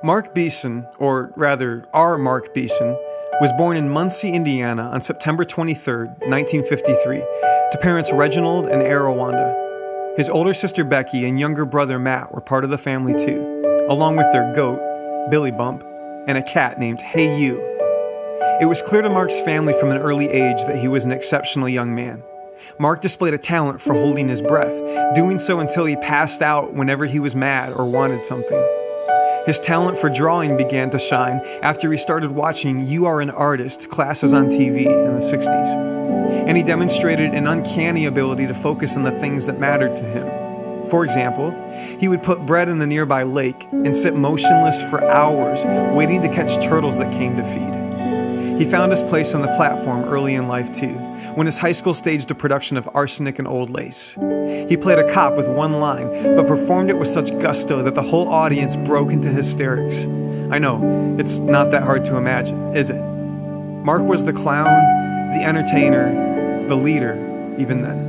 Mark Beeson, or rather, our Mark Beeson, was born in Muncie, Indiana on September 23, 1953, to parents Reginald and Arawanda. His older sister Becky and younger brother Matt were part of the family too, along with their goat, Billy Bump, and a cat named Hey You. It was clear to Mark's family from an early age that he was an exceptional young man. Mark displayed a talent for holding his breath, doing so until he passed out whenever he was mad or wanted something. His talent for drawing began to shine after he started watching You Are an Artist classes on TV in the 60s. And he demonstrated an uncanny ability to focus on the things that mattered to him. For example, he would put bread in the nearby lake and sit motionless for hours, waiting to catch turtles that came to feed. He found his place on the platform early in life too, when his high school staged a production of Arsenic and Old Lace. He played a cop with one line, but performed it with such gusto that the whole audience broke into hysterics. I know, it's not that hard to imagine, is it? Mark was the clown, the entertainer, the leader, even then.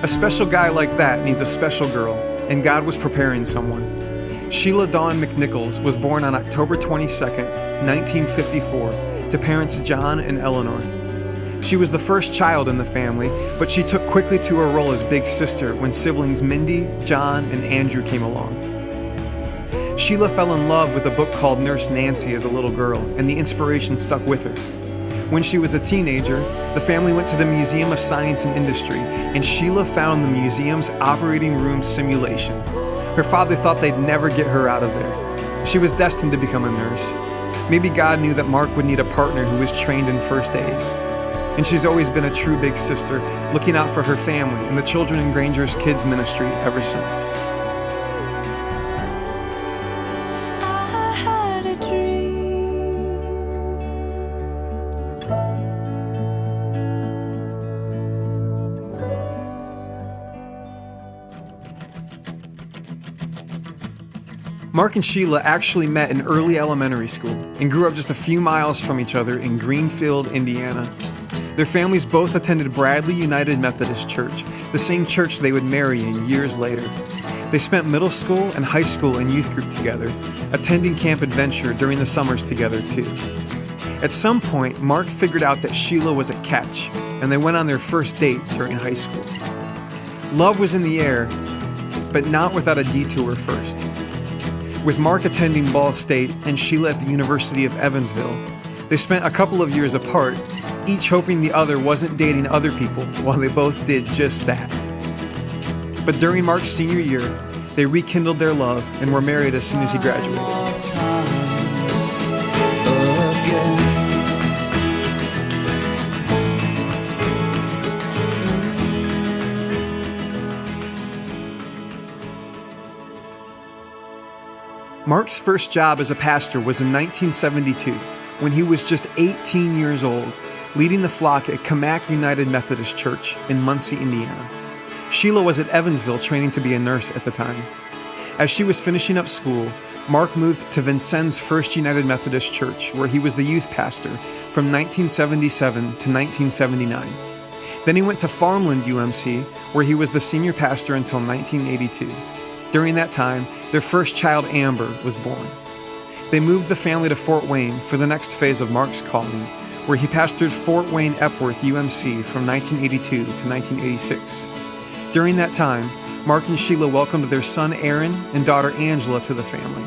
A special guy like that needs a special girl, and God was preparing someone. Sheila Dawn McNichols was born on October 22nd, 1954, to parents John and Eleanor. She was the first child in the family, but she took quickly to her role as big sister when siblings Mindy, John, and Andrew came along. Sheila fell in love with a book called Nurse Nancy as a little girl, and the inspiration stuck with her. When she was a teenager, the family went to the Museum of Science and Industry, and Sheila found the museum's operating room simulation. Her father thought they'd never get her out of there. She was destined to become a nurse. Maybe God knew that Mark would need a partner who was trained in first aid. And she's always been a true big sister, looking out for her family and the children in Granger's kids ministry ever since. I had a dream. Mark and Sheila actually met in early elementary school and grew up just a few miles from each other in Greenfield, Indiana. Their families both attended Bradley United Methodist Church, the same church they would marry in years later. They spent middle school and high school in youth group together, attending Camp Adventure during the summers together too. At some point, Mark figured out that Sheila was a catch, and they went on their first date during high school. Love was in the air, but not without a detour first. With Mark attending Ball State and Sheila at the University of Evansville, they spent a couple of years apart, each hoping the other wasn't dating other people while they both did just that. But during Mark's senior year, they rekindled their love and were married as soon as he graduated. Mark's first job as a pastor was in 1972, when he was just 18 years old, leading the flock at Camac United Methodist Church in Muncie, Indiana. Sheila was at Evansville training to be a nurse at the time. As she was finishing up school, Mark moved to Vincennes First United Methodist Church, where he was the youth pastor from 1977 to 1979. Then he went to Farmland UMC, where he was the senior pastor until 1982. During that time, their first child, Amber, was born. They moved the family to Fort Wayne for the next phase of Mark's calling, where he pastored Fort Wayne Epworth UMC from 1982 to 1986. During that time, Mark and Sheila welcomed their son Aaron and daughter Angela to the family,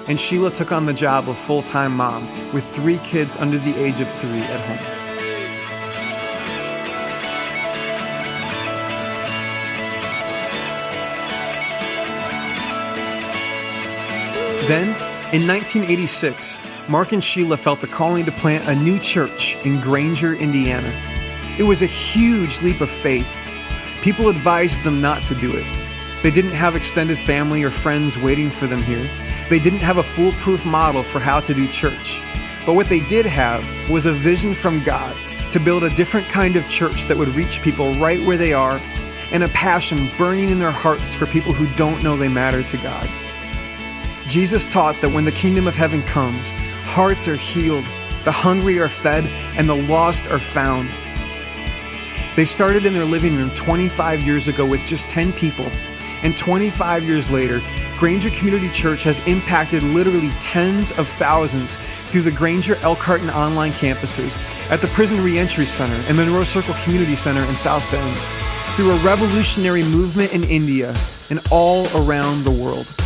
and Sheila took on the job of full-time mom with 3 kids under the age of 3 at home. Then, in 1986, Mark and Sheila felt the calling to plant a new church in Granger, Indiana. It was a huge leap of faith. People advised them not to do it. They didn't have extended family or friends waiting for them here. They didn't have a foolproof model for how to do church. But what they did have was a vision from God to build a different kind of church that would reach people right where they are, and a passion burning in their hearts for people who don't know they matter to God. Jesus taught that when the kingdom of heaven comes, hearts are healed, the hungry are fed, and the lost are found. They started in their living room 25 years ago with just 10 people, And 25 years later, Granger Community Church has impacted literally tens of thousands through the Granger, Elkhart, and online campuses, at the Prison Reentry Center and Monroe Circle Community Center in South Bend, through a revolutionary movement in India, and all around the world.